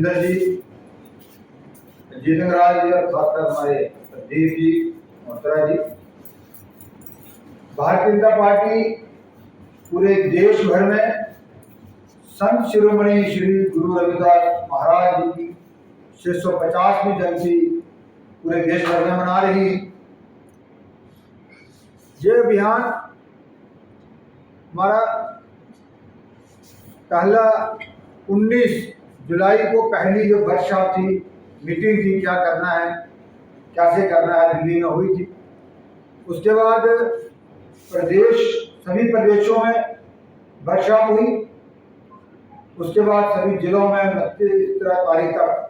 सुरेंद्र जी, जितेंद्र राज जी और खासकर हमारे प्रदीप जी, मोहतरा जी। भारतीय जनता पार्टी पूरे देश भर में संत शिरोमणि श्री गुरु रविदास महाराज जी की 650वीं जयंती पूरे देश भर में मना रही है। ये अभियान हमारा पहला 19 जुलाई को पहली जो वर्कशॉप थी, मीटिंग थी, क्या करना है कैसे करना है, दिल्ली में हुई थी। उसके बाद सभी प्रदेशों में वर्कशॉप हुई। उसके बाद सभी जिलों में 29 तारीख तक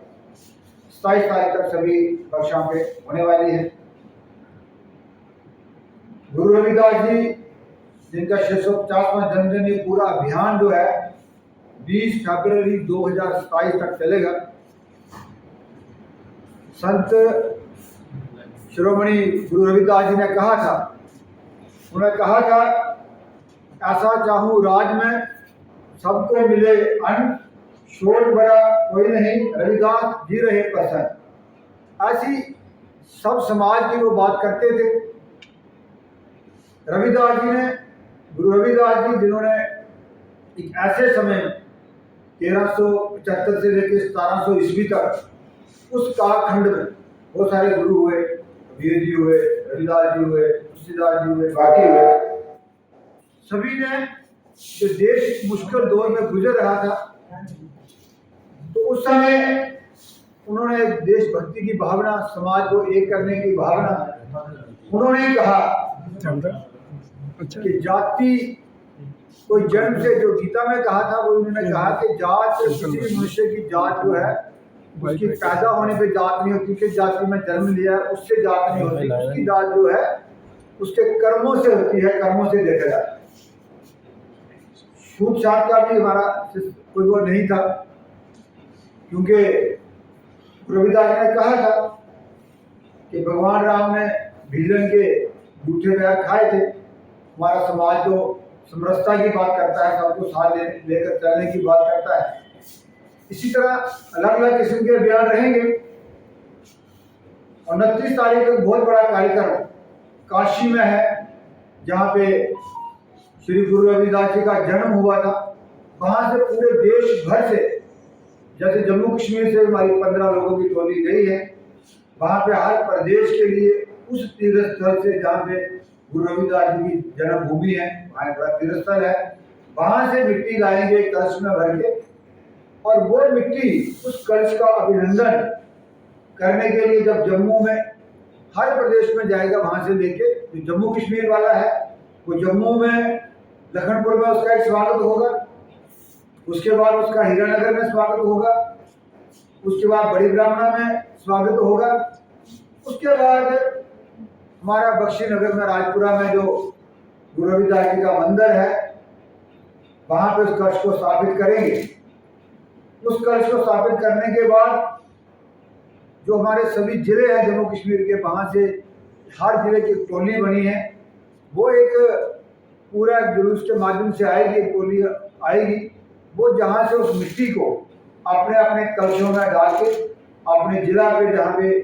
27 तारीख तक सभी वर्कशॉपें होने वाली है। गुरु रविदास जी जिनका 650वां जन्मदिन, ये पूरा अभियान जो है 20 फरवरी 2027 तक चलेगा। संत शिरोमणि गुरु रविदास जी ने कहा था, उन्होंने कहा था, ऐसा चाहूं राज में सबको मिले अन्न, शोर बड़ा कोई नहीं, रविदास जी रहे प्रसन्न। ऐसी सब समाज की वो बात करते थे। रविदास जी ने, गुरु रविदास जी जिन्होंने एक ऐसे समय में 1375 से लेकर 1700 ईस्वी तक उस कालखंड में बहुत सारे गुरु हुए, कबीर जी हुए, रविदास जी हुए, तुलसीदास जी हुए, बाकी हुए। सभी ने जो देश मुश्किल दौर में गुजर रहा था, तो उस समय उन्होंने देशभक्ति की भावना, समाज को एक करने की भावना, उन्होंने कहा कि जाति कोई जन्म से, जो गीता में कहा था वो उन्होंने कहा कि जात किसी भी मनुष्य की जात जो है उसकी पैदा होने पे जात नहीं होती, कि जाति में जन्म लिया है उससे जात नहीं होती, उसकी जात जो है उसके कर्मों से होती है, कर्मों से देखा जाता है। छूट छाट का भी हमारा कोई वो नहीं था, क्योंकि रविदास ने कहा था कि भगवान राम ने भीलन के जूठे पैर खाए थे। हमारा समाज जो समरसता की बात करता है, सबको साथ लेकर चलने की बात करता है, इसी तरह अलग अलग किस्म के अभियान रहेंगे। 29 तारीख को बहुत बड़ा कार्यक्रम काशी में है, जहाँ पे श्री गुरु रविदास जी का जन्म हुआ था। वहाँ से पूरे देश भर से, जैसे जम्मू कश्मीर से हमारी 15 लोगों की टोली गई है, वहाँ पे हर प्रदेश के लिए उस तीर्थ स्थल से जहाँ पे गुरु रविदास जी की जन्मभूमि है, वहाँ बड़ा तीर्थ स्थल है, वहाँ से मिट्टी लाएंगे कलश में भर के, और वो मिट्टी उस कलश का अभिनंदन करने के लिए जब जम्मू में हर प्रदेश में जाएगा, वहाँ से लेके जो जम्मू कश्मीर वाला है वो जम्मू में लखनपुर में उसका एक स्वागत होगा, उसके बाद उसका हीरानगर में स्वागत होगा, उसके बाद बड़ी ब्राह्मणा में स्वागत होगा, उसके बाद हमारा बख्शी नगर में राजपुरा में जो गुरु रविदास जी का मंदिर है, वहाँ पे उस कलश को स्थापित करेंगे। उस कलश को स्थापित करने के बाद जो हमारे सभी जिले हैं जम्मू कश्मीर के, वहाँ से हर जिले की टोली बनी है, वो एक पूरा जुलूस के माध्यम से आएगी, एक टोली आएगी, वो जहाँ से उस मिट्टी को अपने अपने कलशों में डाल के अपने जिला पे जहाँ पे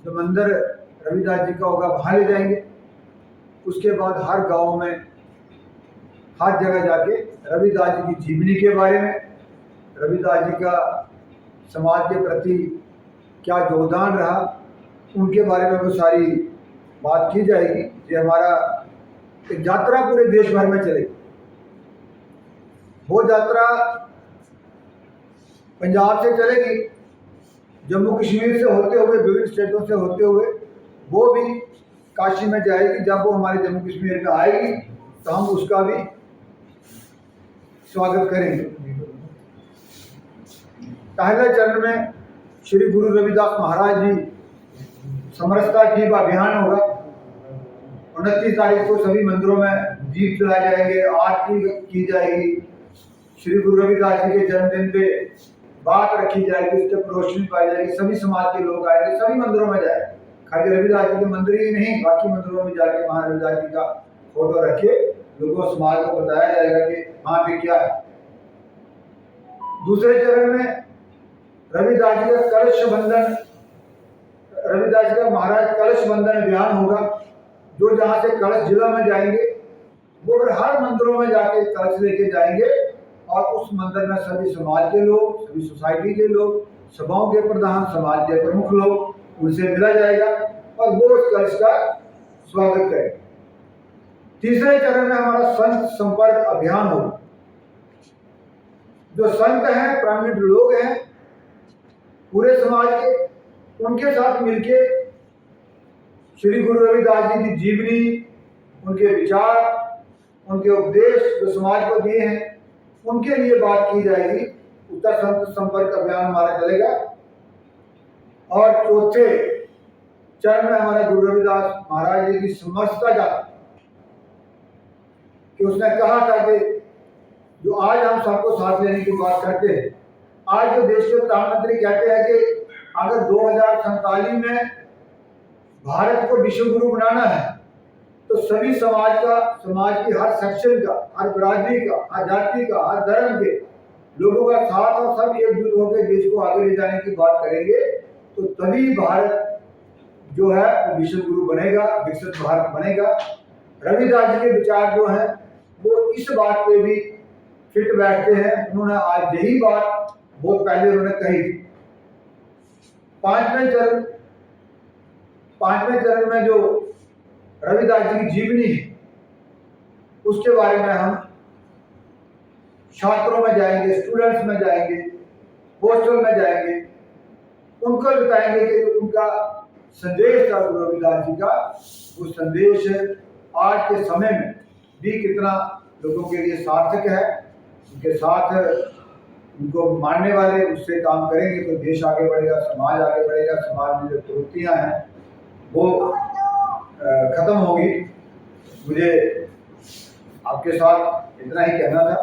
जो मंदिर रविदास जी का होगा वहाँ ले जाएंगे। उसके बाद हर गांव में, हर जगह जाके रविदास जी की जीवनी के बारे में, रविदास जी का समाज के प्रति क्या योगदान रहा, उनके बारे में वो सारी बात की जाएगी। ये हमारा एक यात्रा पूरे देश भर में चलेगी। वो यात्रा पंजाब से चलेगी, जम्मू कश्मीर से होते हुए, विभिन्न स्टेटों से होते हुए वो भी काशी में जाएगी। जब वो हमारे जम्मू कश्मीर में आएगी तो हम उसका भी स्वागत करेंगे। पहले चरण में श्री गुरु रविदास महाराज जी समरसता दीप अभियान होगा। 29 तारीख को सभी मंदिरों में दीप जलाए जाएंगे, आरती की जाएगी, श्री गुरु रविदास जी के जन्मदिन पे बात रखी जाएगी, उसके पर रोशनी पाई जाएगी, सभी समाज के लोग आएंगे, सभी मंदिरों में जाएंगे। खाली रविदास जी के मंदिर ही नहीं, बाकी मंदिरों में जाके वहाँ रविदास जी का फोटो रखे लोगों समाज को बताया जाएगा कि वहाँ पे क्या है। दूसरे चरण में रविदास जी का कलश बंधन, रविदास जी का महाराज कलश बंधन अभियान होगा। जो जहाँ से कलश जिला में जाएंगे वो अगर हर मंदिरों में जाके कलश लेके जाएंगे और उस मंदिर में सभी समाज के लोग, सभी सोसाइटी के लोग, सभाओं के प्रधान, समाज के प्रमुख लोग, उनसे मिला जाएगा और वो उस कलश का स्वागत करें। तीसरे चरण में हमारा संत संपर्क अभियान होगा। जो संत हैं, प्रामाणिक लोग हैं पूरे समाज के, उनके साथ मिलके श्री गुरु रविदास जी की जीवनी, उनके विचार, उनके उपदेश जो समाज को दिए हैं, उनके लिए बात की जाएगी। उत्तर संत संपर्क अभियान हमारा चलेगा। और चौथे चरण में हमारे गुरु रविदास महाराज जी की समरसता जाति कि उसने कहा था कि जो आज हम सबको साथ लेने की बात करते हैं, आज जो देश के प्रधानमंत्री कहते हैं कि अगर 2047 में भारत को विश्व गुरु बनाना है तो सभी समाज का, समाज की हर सेक्शन का, हर बिरादरी का, हर जाति का, हर धर्म के लोगों का साथ और सब एकजुट होकर देश को आगे ले जाने की बात करेंगे तो तभी भारत जो है वो विश्व गुरु बनेगा, विकसित भारत बनेगा। रविदास जी के विचार जो हैं वो इस बात पे भी फिट बैठते हैं। उन्होंने आज यही बात बहुत पहले उन्होंने कही थी। पांचवें चरण में जो रविदास जी की जीवनी है उसके बारे में हम छात्रों में जाएंगे, स्टूडेंट्स में जाएंगे, हॉस्टल में जाएंगे, उनको बताएंगे कि उनका संदेश था गुरु रविदास जी का, वो संदेश आज के समय में भी कितना लोगों के लिए सार्थक है। उनके साथ उनको मानने वाले उससे काम करेंगे तो देश आगे बढ़ेगा, समाज आगे बढ़ेगा, समाज में जो त्रुटियां हैं वो खत्म होगी। मुझे आपके साथ इतना ही कहना था।